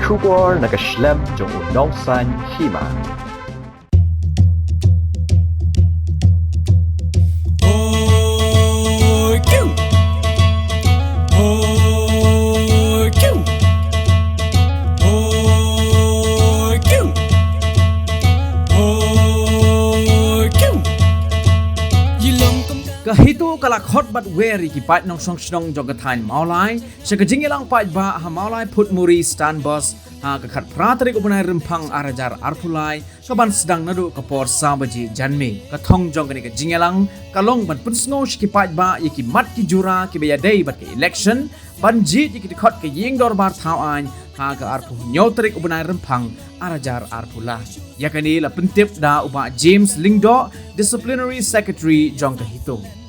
syukur nakaslem jong unongsan Hima. Hito kalak hot but weary ki pat nong song snong jogathain Mawlai sekejing ilang Paidbah ha Mawlai put muri stand boss ha kakat pratrik upunai rempang arajar arpulai kaban sedang nadu kapor sabaji janmi kathong jong kani kejing ilang kalong ban Pynsngewthuh ki Paidbah yiki mat ki jura ki bayadei bat ki election banjit yiki dikhot ki ying dorbar thawai ha ka arpu nyotrik upunai rempang arajar arpula yakani la pentip da uba James Lingdo disciplinary secretary jong ka Hito.